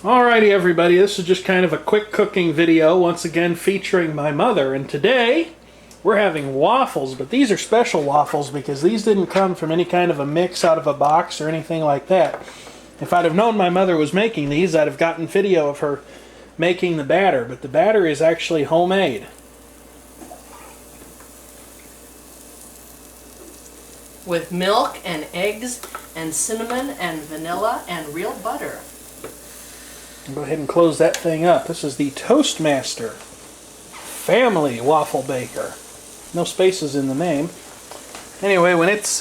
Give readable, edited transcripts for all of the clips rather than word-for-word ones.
Alrighty everybody, this is just kind of a quick cooking video, once again featuring my mother, and today we're having waffles, but these are special waffles because these didn't come from any kind of a mix out of a box or anything like that. If I'd have known my mother was making these, I'd have gotten video of her making the batter, but the batter is actually homemade. With milk and eggs and cinnamon and vanilla and real butter. Go ahead and close that thing up. This is the Toastmaster Family Waffle Baker. No spaces in the name. Anyway, when it's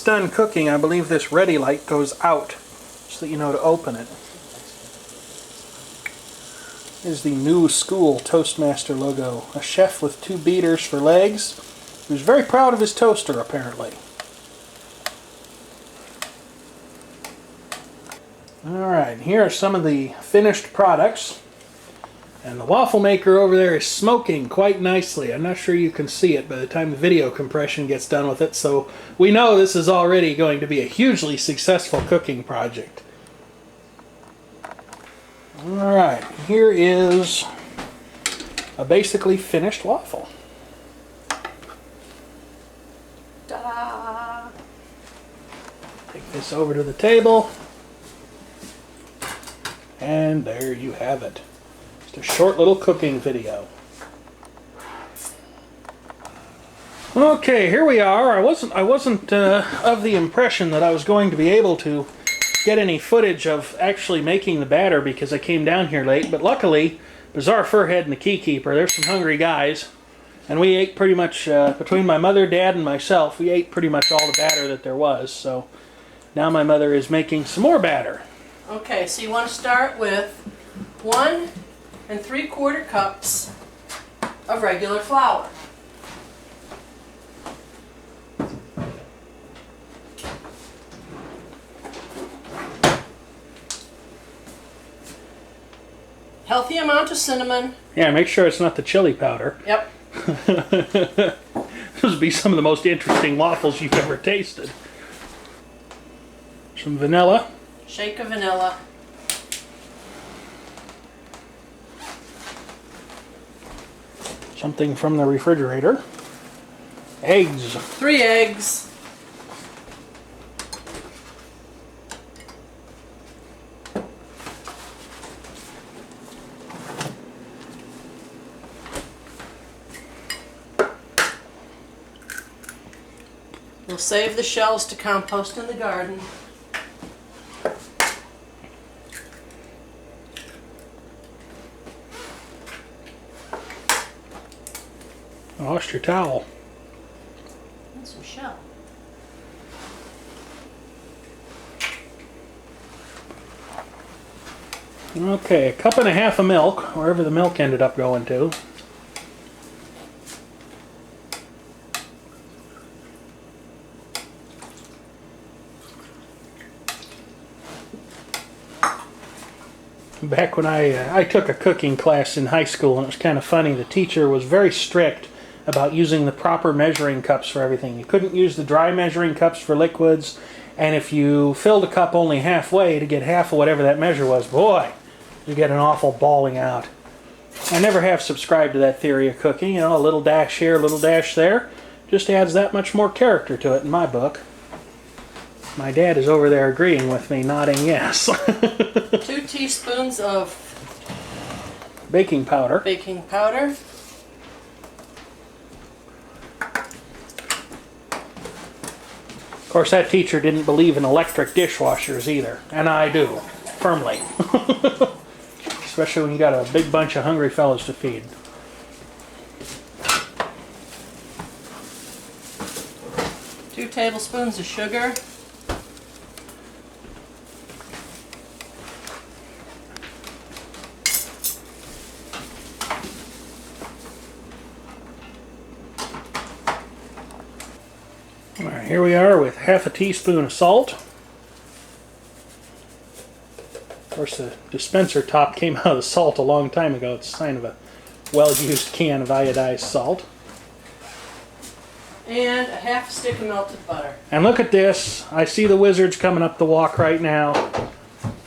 done cooking, I believe this ready light goes out so that you know to open it. Here's the new school Toastmaster logo. A chef with 2 beaters for legs, who's very proud of his toaster apparently. Alright, here are some of the finished products. And the waffle maker over there is smoking quite nicely. I'm not sure you can see it by the time the video compression gets done with it, so we know this is already going to be a hugely successful cooking project. Alright, here is a basically finished waffle. Ta-da! Take this over to the table. And there you have it. Just a short little cooking video. Okay, here we are. I wasn't of the impression that I was going to be able to get any footage of actually making the batter because I came down here late, but luckily, Bizarre Furhead and the Key Keeper, they're some hungry guys, and we ate pretty much, between my mother, dad, and myself, we ate pretty much all the batter that there was, so now my mother is making some more batter. Okay, so you want to start with 1 3/4 cups of regular flour. Healthy amount of cinnamon. Yeah, make sure it's not the chili powder. Yep. Those would be some of the most interesting waffles you've ever tasted. Some vanilla. Shake of vanilla. Something from the refrigerator. Eggs. 3 eggs. We'll save the shells to compost in the garden. I lost your towel. And some shell. Okay, 1.5 cups of milk, wherever the milk ended up going to. Back when I took a cooking class in high school, and it was kind of funny, the teacher was very strict about using the proper measuring cups for everything. You couldn't use the dry measuring cups for liquids, and if you filled a cup only halfway to get half of whatever that measure was, boy, you get an awful bawling out. I never have subscribed to that theory of cooking. You know, a little dash here, a little dash there, just adds that much more character to it in my book. My dad is over there agreeing with me, nodding yes. 2 teaspoons of baking powder. baking powder. Of course, that teacher didn't believe in electric dishwashers either, and I do, firmly. Especially when you got a big bunch of hungry fellows to feed. Two tablespoons of sugar. Alright, here we are with 1/2 teaspoon of salt. Of course, the dispenser top came out of the salt a long time ago. It's a sign of a well-used can of iodized salt. And a 1/2 stick of melted butter. And look at this. I see the wizards coming up the walk right now.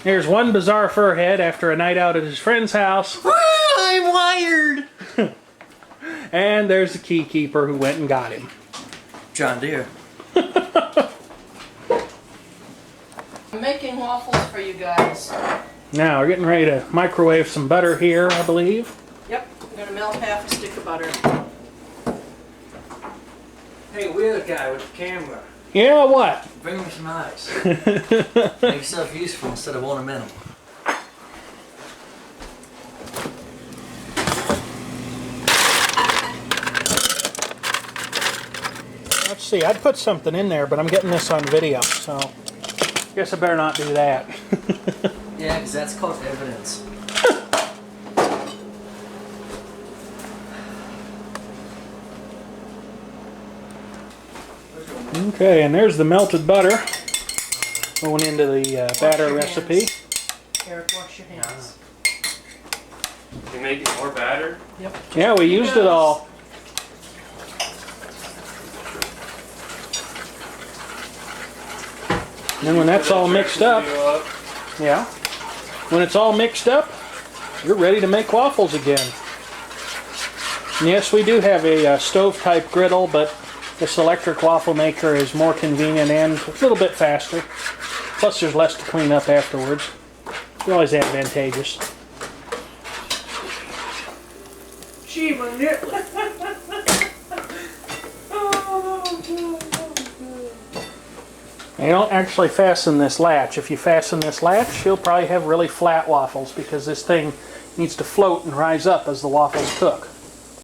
Here's one bizarre fur head after a night out at his friend's house. I'm wired! And there's the key keeper who went and got him. John Deere. I'm making waffles for you guys. Now we're getting ready to microwave some butter here, I believe. Yep, I'm gonna melt half a stick of butter. Hey, we're the guy with the camera. Yeah, what? Bring me some ice. Make yourself useful instead of ornamental. Let's see, I'd put something in there, but I'm getting this on video, so guess I better not do that. Yeah, because that's called evidence. Okay, and there's the melted butter going into the batter your recipe. hands. Eric, wash your hands. You make it more batter? Yep. Yeah, we used it all. And then when that's all mixed up, yeah, when it's all mixed up, you're ready to make waffles again. And yes, we do have a stove-type griddle, but this electric waffle maker is more convenient and a little bit faster. Plus, there's less to clean up afterwards. It's always advantageous. Gee, my nipple. You don't actually fasten this latch. If you fasten this latch, you'll probably have really flat waffles because this thing needs to float and rise up as the waffles cook.